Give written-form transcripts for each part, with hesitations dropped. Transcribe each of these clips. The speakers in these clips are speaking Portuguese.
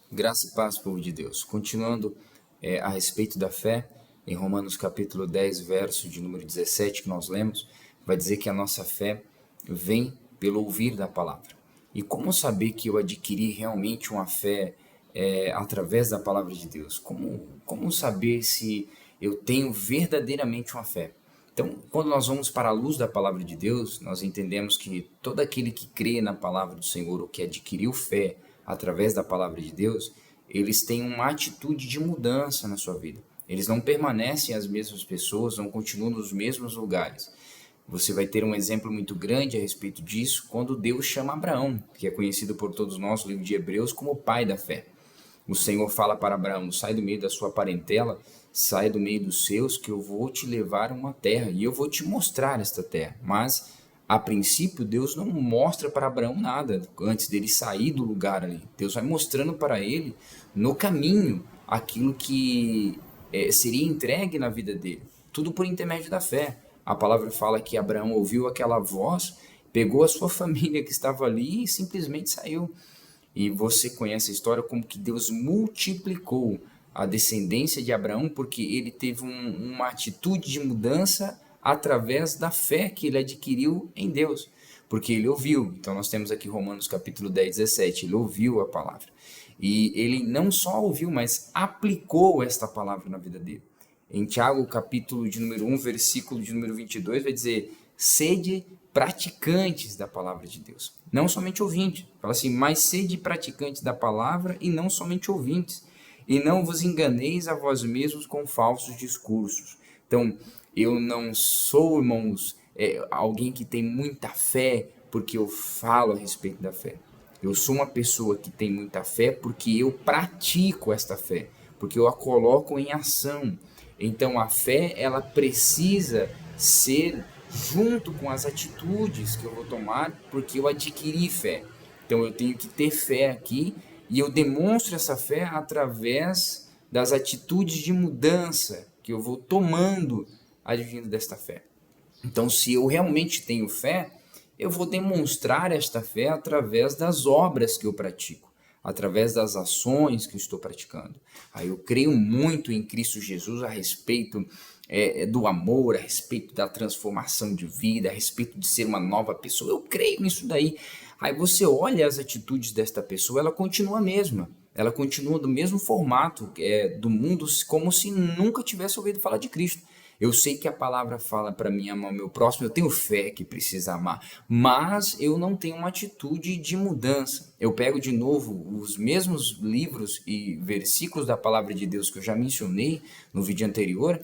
Graça e paz, povo de Deus. Continuando a respeito da fé, em Romanos capítulo 10, verso de número 17 que nós lemos, vai dizer que a nossa fé vem pelo ouvir da palavra. E como saber que eu adquiri realmente uma fé através da palavra de Deus? Como saber se eu tenho verdadeiramente uma fé? Então, quando nós vamos para a luz da palavra de Deus, nós entendemos que todo aquele que crê na palavra do Senhor ou que adquiriu fé através da palavra de Deus, eles têm uma atitude de mudança na sua vida. Eles não permanecem as mesmas pessoas, não continuam nos mesmos lugares. Você vai ter um exemplo muito grande a respeito disso quando Deus chama Abraão, que é conhecido por todos nós no livro de Hebreus como o pai da fé. O Senhor fala para Abraão: sai do meio da sua parentela, sai do meio dos seus, que eu vou te levar a uma terra e eu vou te mostrar esta terra. Mas, a princípio, Deus não mostra para Abraão nada antes dele sair do lugar ali. Deus vai mostrando para ele, no caminho, aquilo que seria entregue na vida dele. Tudo por intermédio da fé. A palavra fala que Abraão ouviu aquela voz, pegou a sua família que estava ali e simplesmente saiu. E você conhece a história como que Deus multiplicou a descendência de Abraão porque ele teve uma atitude de mudança através da fé que ele adquiriu em Deus, porque ele ouviu. Então nós temos aqui Romanos capítulo 10, 17, ele ouviu a palavra. E ele não só ouviu, mas aplicou esta palavra na vida dele. Em Tiago, capítulo de número 1, versículo de número 22, vai dizer: sede praticantes da palavra de Deus, não somente ouvintes. Fala assim: mas sede praticantes da palavra e não somente ouvintes, e não vos enganeis a vós mesmos com falsos discursos. Então, eu não sou, irmãos, alguém que tem muita fé porque eu falo a respeito da fé. Eu sou uma pessoa que tem muita fé porque eu pratico esta fé, porque eu a coloco em ação. Então a fé, ela precisa ser junto com as atitudes que eu vou tomar, porque eu adquiri fé. Então eu tenho que ter fé aqui e eu demonstro essa fé através das atitudes de mudança que eu vou tomando advindo desta fé. Então, se eu realmente tenho fé, eu vou demonstrar esta fé através das obras que eu pratico, através das ações que eu estou praticando. Aí eu creio muito em Cristo Jesus a respeito do amor, a respeito da transformação de vida, a respeito de ser uma nova pessoa. Eu creio nisso daí. Aí você olha as atitudes desta pessoa, ela continua a mesma. Ela continua do mesmo formato do mundo, como se nunca tivesse ouvido falar de Cristo. Eu sei que a palavra fala para mim amar o meu próximo, eu tenho fé que precisa amar, mas eu não tenho uma atitude de mudança. Eu pego de novo os mesmos livros e versículos da palavra de Deus que eu já mencionei no vídeo anterior,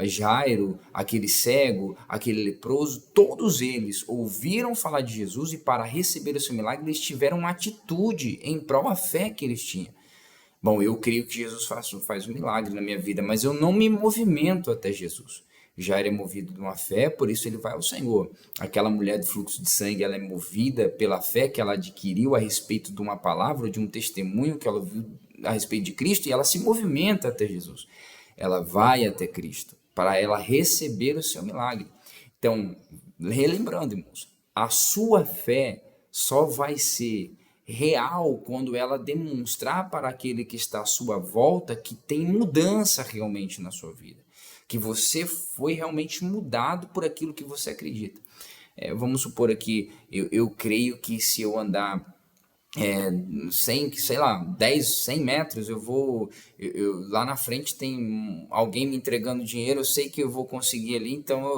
Jairo, aquele cego, aquele leproso, todos eles ouviram falar de Jesus e para receber o seu milagre eles tiveram uma atitude em prol da fé que eles tinham. Bom, eu creio que Jesus faz um milagre na minha vida, mas eu não me movimento até Jesus. Jairo é movido de uma fé, por isso ele vai ao Senhor. Aquela mulher do fluxo de sangue, ela é movida pela fé que ela adquiriu a respeito de uma palavra, de um testemunho que ela viu a respeito de Cristo, e ela se movimenta até Jesus. Ela vai até Cristo para ela receber o seu milagre. Então, relembrando, irmãos, a sua fé só vai ser real quando ela demonstrar para aquele que está à sua volta que tem mudança realmente na sua vida, que você foi realmente mudado por aquilo que você acredita. Vamos supor aqui, eu creio que se eu andar 100, sei lá, 10, 100 metros, lá na frente tem alguém me entregando dinheiro, eu sei que eu vou conseguir ali, então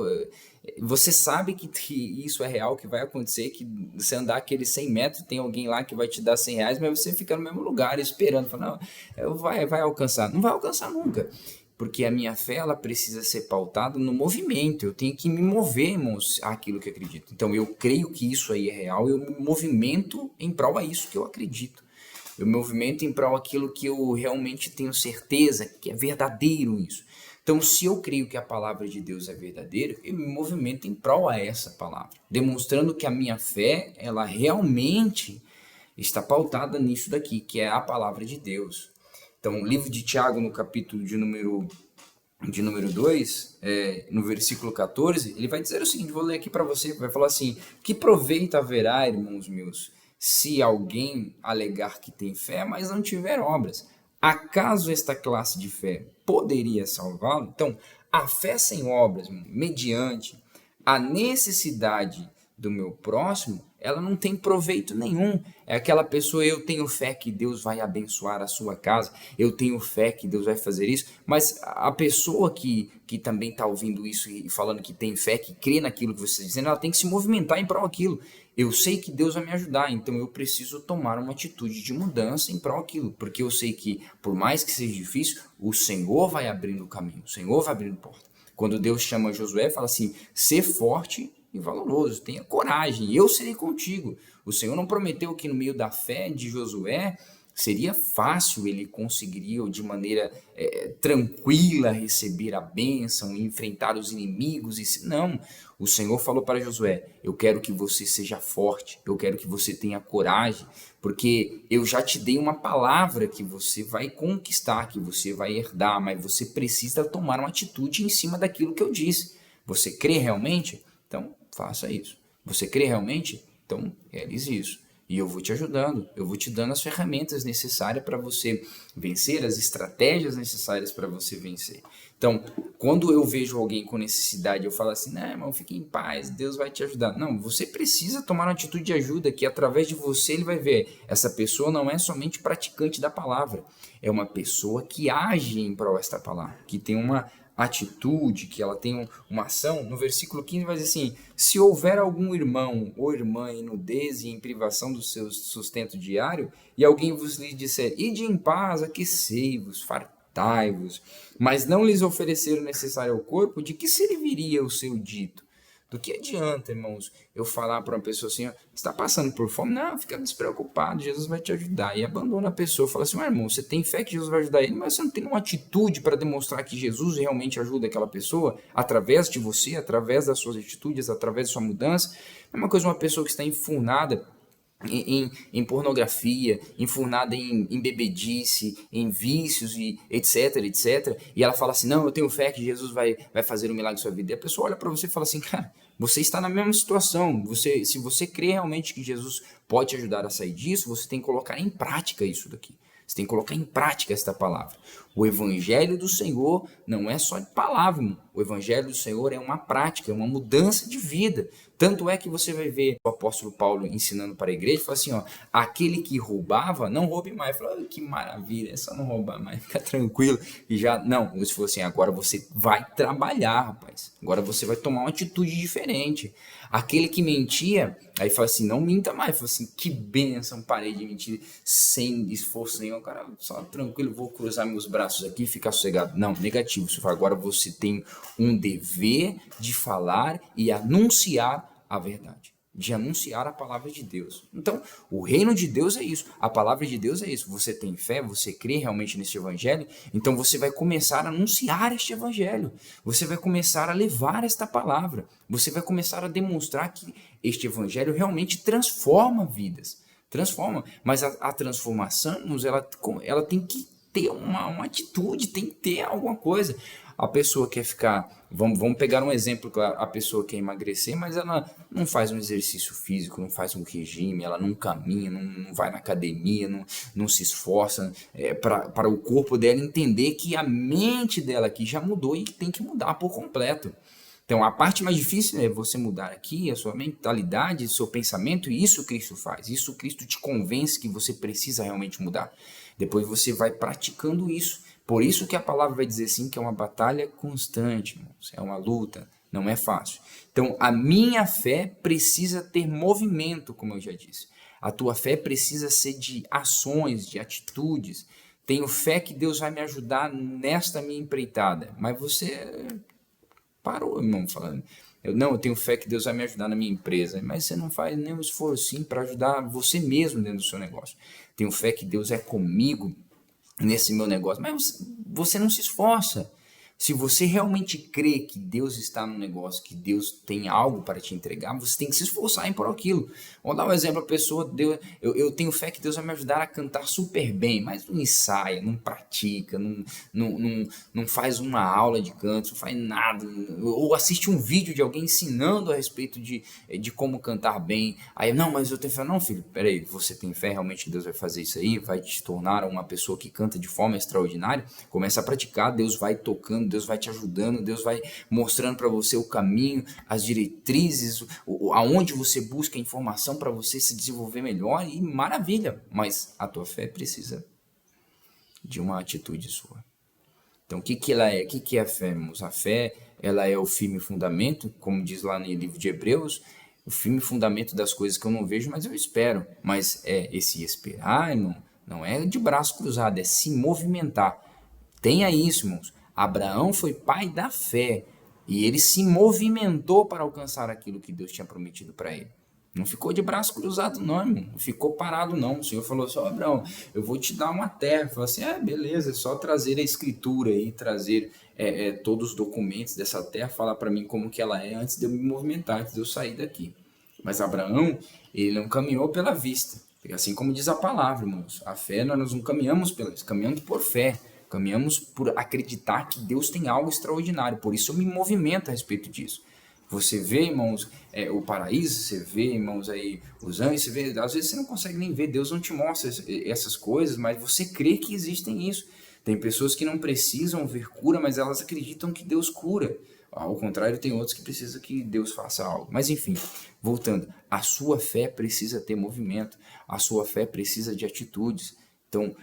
você sabe que isso é real, que vai acontecer, que você andar aqueles 100 metros, tem alguém lá que vai te dar 100 reais, mas você fica no mesmo lugar esperando, fala, não, vai alcançar, não vai alcançar nunca. Porque a minha fé, ela precisa ser pautada no movimento. Eu tenho que me mover, irmãos, àquilo que acredito. Então, eu creio que isso aí é real. Eu me movimento em prol a isso que eu acredito. Eu me movimento em prol aquilo que eu realmente tenho certeza que é verdadeiro isso. Então, se eu creio que a palavra de Deus é verdadeira, eu me movimento em prol a essa palavra. Demonstrando que a minha fé, ela realmente está pautada nisso daqui, que é a palavra de Deus. Então, o livro de Tiago, no capítulo de número 2, no versículo 14, ele vai dizer o seguinte, vou ler aqui para você, vai falar assim: que proveito haverá, irmãos meus, se alguém alegar que tem fé, mas não tiver obras. Acaso esta classe de fé poderia salvá-lo? Então, a fé sem obras, mediante a necessidade do meu próximo, ela não tem proveito nenhum. É aquela pessoa, eu tenho fé que Deus vai abençoar a sua casa, eu tenho fé que Deus vai fazer isso, mas a pessoa que também está ouvindo isso e falando que tem fé, que crê naquilo que você está dizendo, ela tem que se movimentar em prol daquilo. Eu sei que Deus vai me ajudar, então eu preciso tomar uma atitude de mudança em prol daquilo, porque eu sei que, por mais que seja difícil, o Senhor vai abrindo o caminho, o Senhor vai abrindo porta. Quando Deus chama Josué, fala assim, ser forte e valoroso, tenha coragem, eu serei contigo. O Senhor não prometeu que no meio da fé de Josué seria fácil, ele conseguiria de maneira tranquila receber a bênção, enfrentar os inimigos. Não, o Senhor falou para Josué, eu quero que você seja forte, eu quero que você tenha coragem, porque eu já te dei uma palavra que você vai conquistar, que você vai herdar, mas você precisa tomar uma atitude em cima daquilo que eu disse. Você crê realmente? Então, faça isso. Você crê realmente? Então, realize isso. E eu vou te ajudando, eu vou te dando as ferramentas necessárias para você vencer, as estratégias necessárias para você vencer. Então, quando eu vejo alguém com necessidade, eu falo assim, não, irmão, fique em paz, Deus vai te ajudar. Não, você precisa tomar uma atitude de ajuda, que através de você ele vai ver, essa pessoa não é somente praticante da palavra, é uma pessoa que age em prol desta palavra, que tem uma atitude, que ela tem uma ação. No versículo 15 vai dizer assim, se houver algum irmão ou irmã em nudez e em privação do seu sustento diário, e alguém vos lhe disser, ide em paz, aquecei-vos, fartai-vos, mas não lhes oferecer o necessário ao corpo, de que serviria o seu dito? Do que adianta, irmãos, eu falar para uma pessoa assim, ó, está passando por fome? Não, fica despreocupado, Jesus vai te ajudar. E abandona a pessoa, fala assim, irmão, você tem fé que Jesus vai ajudar ele, mas você não tem uma atitude para demonstrar que Jesus realmente ajuda aquela pessoa, através de você, através das suas atitudes, através da sua mudança. É uma coisa, uma pessoa que está enfurnada em pornografia, enfurnada em bebedice, em vícios e etc, etc. E ela fala assim, não, eu tenho fé que Jesus vai fazer um milagre na sua vida. E a pessoa olha para você e fala assim, cara, você está na mesma situação. Se você crê realmente que Jesus pode te ajudar a sair disso, você tem que colocar em prática isso daqui. Você tem que colocar em prática esta palavra. O evangelho do Senhor não é só de palavra, irmão. O evangelho do Senhor é uma prática, é uma mudança de vida. Tanto é que você vai ver o apóstolo Paulo ensinando para a igreja, fala assim, ó, aquele que roubava, não roube mais. Fala, que maravilha, é só não roubar mais, fica tranquilo. E já, não, você falou assim, agora você vai trabalhar, rapaz. Agora você vai tomar uma atitude diferente. Aquele que mentia, aí fala assim, não minta mais. Fala assim, que bênção, parei de mentir sem esforço nenhum. Cara, só tranquilo, vou cruzar meus braços aqui e ficar sossegado. Não, negativo. Você fala, agora você tem um dever de falar e anunciar a verdade, de anunciar a palavra de Deus. Então, o reino de Deus é isso, a palavra de Deus é isso. Você tem fé, você crê realmente nesse evangelho, então você vai começar a anunciar este evangelho, você vai começar a levar esta palavra, você vai começar a demonstrar que este evangelho realmente transforma vidas, transforma, mas a transformação, ela tem que ter uma atitude, tem que ter alguma coisa. A pessoa quer ficar, vamos pegar um exemplo, a pessoa quer emagrecer, mas ela não faz um exercício físico, não faz um regime, ela não caminha, não vai na academia, não se esforça para o corpo dela entender que a mente dela aqui já mudou e tem que mudar por completo. Então, a parte mais difícil é você mudar aqui a sua mentalidade, o seu pensamento, e isso Cristo faz. Isso Cristo te convence que você precisa realmente mudar. Depois você vai praticando isso. Por isso que a palavra vai dizer assim que é uma batalha constante, irmãos. É uma luta, não é fácil. Então, a minha fé precisa ter movimento, como eu já disse. A tua fé precisa ser de ações, de atitudes. Tenho fé que Deus vai me ajudar nesta minha empreitada. Mas você parou, irmão, falando. Eu tenho fé que Deus vai me ajudar na minha empresa, mas você não faz nenhum esforço para ajudar você mesmo dentro do seu negócio. Tenho fé que Deus é comigo nesse meu negócio, mas você não se esforça. Se você realmente crê que Deus está no negócio, que Deus tem algo para te entregar, você tem que se esforçar em por aquilo. Vamos dar um exemplo, a pessoa, Deus, eu tenho fé que Deus vai me ajudar a cantar super bem, mas não ensaia, não pratica, não faz uma aula de canto, não faz nada, ou assiste um vídeo de alguém ensinando a respeito de como cantar bem. Aí, não, mas eu tenho fé. Não, filho, peraí, você tem fé realmente que Deus vai fazer isso aí? Vai te tornar uma pessoa que canta de forma extraordinária? Começa a praticar, Deus vai tocando, Deus vai te ajudando, Deus vai mostrando para você o caminho, as diretrizes, aonde você busca informação para você se desenvolver melhor, e maravilha, mas a tua fé precisa de uma atitude sua. Então, o que ela é? O que é a fé, irmãos? A fé, ela é o firme fundamento, como diz lá no livro de Hebreus, o firme fundamento das coisas que eu não vejo, mas eu espero. Mas é esse esperar, irmão, não é de braço cruzado, é se movimentar. Tenha isso, irmãos. Abraão foi pai da fé e ele se movimentou para alcançar aquilo que Deus tinha prometido para ele. Não ficou de braço cruzado, não, irmão. Não ficou parado, não. O Senhor falou assim: ó, Abraão, eu vou te dar uma terra. Falou assim: beleza, é só trazer a escritura aí, trazer todos os documentos dessa terra, falar para mim como que ela é antes de eu me movimentar, antes de eu sair daqui. Mas Abraão, ele não caminhou pela vista. Assim como diz a palavra, irmãos. A fé, nós não caminhamos pela vista, caminhamos por fé. Caminhamos por acreditar que Deus tem algo extraordinário. Por isso eu me movimento a respeito disso. Você vê, irmãos, o paraíso, você vê, irmãos, aí os anjos, você vê, às vezes você não consegue nem ver, Deus não te mostra essas coisas, mas você crê que existem isso. Tem pessoas que não precisam ver cura, mas elas acreditam que Deus cura. Ao contrário, tem outros que precisam que Deus faça algo. Mas enfim, voltando, a sua fé precisa ter movimento, a sua fé precisa de atitudes. Então,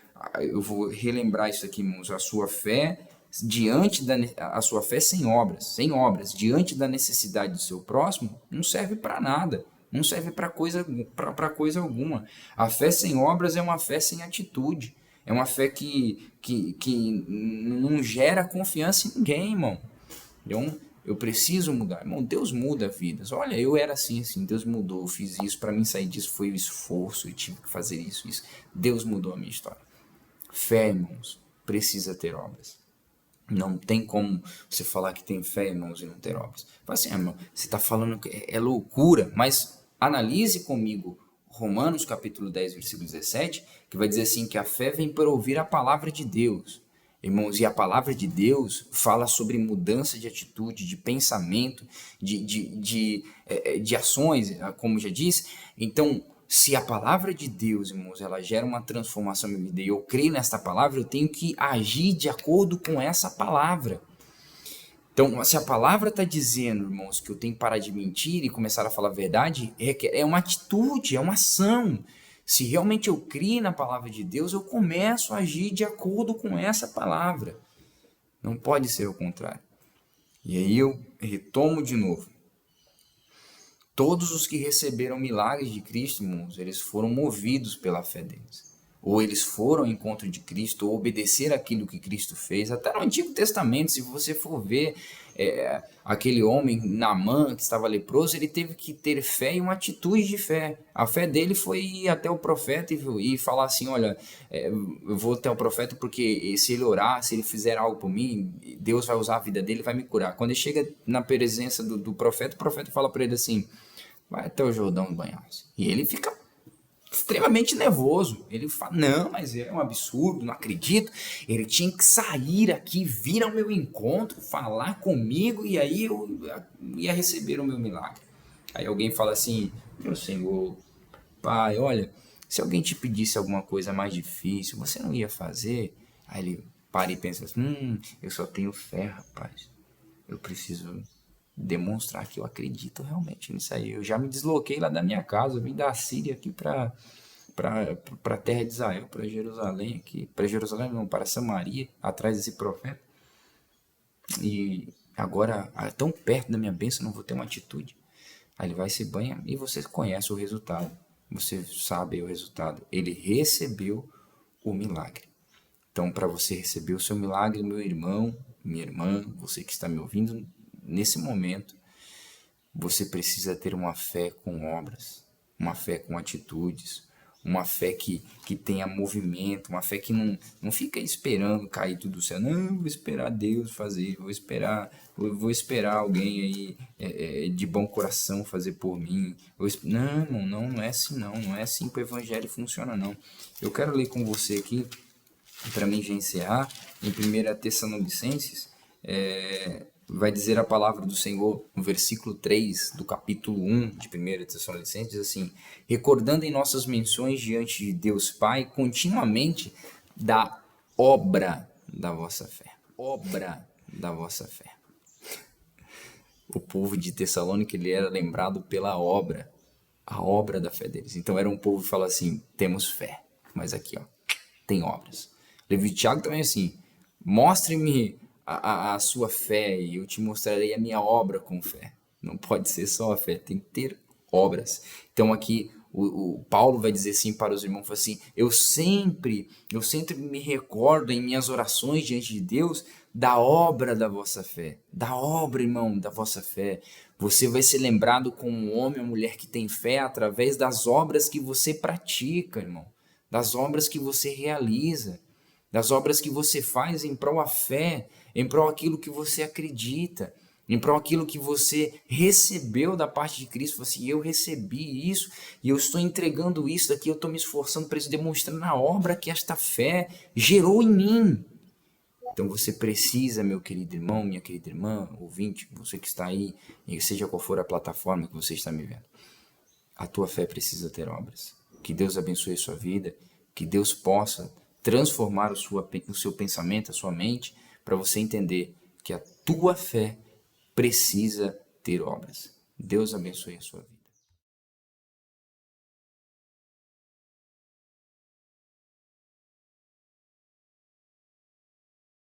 eu vou relembrar isso aqui, irmãos, a sua fé a sua fé sem obras, diante da necessidade do seu próximo, não serve para nada, não serve para coisa alguma. A fé sem obras é uma fé sem atitude, é uma fé que não gera confiança em ninguém, irmão. Então, eu preciso mudar. Irmão, Deus muda vidas. Olha, eu era assim, Deus mudou, eu fiz isso, para mim sair disso foi o esforço, eu tive que fazer isso. Deus mudou a minha história. Fé, irmãos, precisa ter obras. Não tem como você falar que tem fé, irmãos, e não ter obras. Fala assim, irmão, você está falando que é loucura, mas analise comigo Romanos capítulo 10, versículo 17, que vai dizer assim, que a fé vem para ouvir a palavra de Deus. Irmãos, e a palavra de Deus fala sobre mudança de atitude, de pensamento, de ações, como já disse. Então, se a palavra de Deus, irmãos, ela gera uma transformação na minha vida e eu creio nesta palavra, eu tenho que agir de acordo com essa palavra. Então, se a palavra está dizendo, irmãos, que eu tenho que parar de mentir e começar a falar a verdade, é uma atitude, é uma ação. Se realmente eu crio na palavra de Deus, eu começo a agir de acordo com essa palavra. Não pode ser o contrário. E aí eu retomo de novo. Todos os que receberam milagres de Cristo, irmãos, eles foram movidos pela fé deles. Ou eles foram ao encontro de Cristo, ou obedeceram aquilo que Cristo fez. Até no Antigo Testamento, se você for ver aquele homem, Naamã, que estava leproso, ele teve que ter fé e uma atitude de fé. A fé dele foi ir até o profeta e falar assim, olha, eu vou até o profeta porque se ele orar, se ele fizer algo por mim, Deus vai usar a vida dele e vai me curar. Quando ele chega na presença do profeta, o profeta fala para ele assim, vai até o Jordão e banhar-se. E ele fica extremamente nervoso. Ele fala, não, mas é um absurdo, não acredito. Ele tinha que sair aqui, vir ao meu encontro, falar comigo e aí eu ia receber o meu milagre. Aí alguém fala assim, meu Senhor, Pai, olha, se alguém te pedisse alguma coisa mais difícil, você não ia fazer? Aí ele para e pensa assim, eu só tenho fé, rapaz. Eu preciso demonstrar que eu acredito realmente nisso aí. Eu já me desloquei lá da minha casa, eu vim da Síria aqui para a terra de Israel, para Jerusalém aqui, para Jerusalém não, para Samaria, atrás desse profeta. E agora, tão perto da minha bênção, não vou ter uma atitude. Aí ele vai se banha e você conhece o resultado. Você sabe o resultado. Ele recebeu o milagre. Então, para você receber o seu milagre, meu irmão, minha irmã, você que está me ouvindo, nesse momento, você precisa ter uma fé com obras, uma fé com atitudes, uma fé que tenha movimento, uma fé que não fica esperando cair tudo do céu. Não, vou esperar Deus fazer, vou esperar alguém aí de bom coração fazer por mim. Não, irmão, não é assim não é assim que o evangelho funciona não. Eu quero ler com você aqui, para mim já encerrar, em 1 Tessalonicenses, vai dizer a palavra do Senhor no versículo 3 do capítulo 1 de 1 Tessalonicenses, diz assim: recordando em nossas menções diante de Deus Pai continuamente da obra da vossa fé. Obra da vossa fé. O povo de Tessalônica, ele era lembrado pela obra, a obra da fé deles. Então era um povo que fala assim, temos fé, mas aqui tem obras. Levi e Tiago também assim, mostre-me a sua fé e eu te mostrarei a minha obra com fé. Não pode ser só a fé, tem que ter obras. Então aqui o Paulo vai dizer assim para os irmãos, assim, eu sempre me recordo em minhas orações diante de Deus da obra da vossa fé, da obra, irmão, da vossa fé. Você vai ser lembrado como um homem ou mulher que tem fé através das obras que você pratica, irmão, das obras que você realiza, das obras que você faz em prol da fé, em prol daquilo que você acredita, em prol daquilo que você recebeu da parte de Cristo. Assim, eu recebi isso e eu estou entregando isso daqui, eu estou me esforçando para isso, demonstrando a obra que esta fé gerou em mim. Então você precisa, meu querido irmão, minha querida irmã, ouvinte, você que está aí, seja qual for a plataforma que você está me vendo, a tua fé precisa ter obras. Que Deus abençoe a sua vida, que Deus possa transformar o seu pensamento, a sua mente, para você entender que a tua fé precisa ter obras. Deus abençoe a sua vida.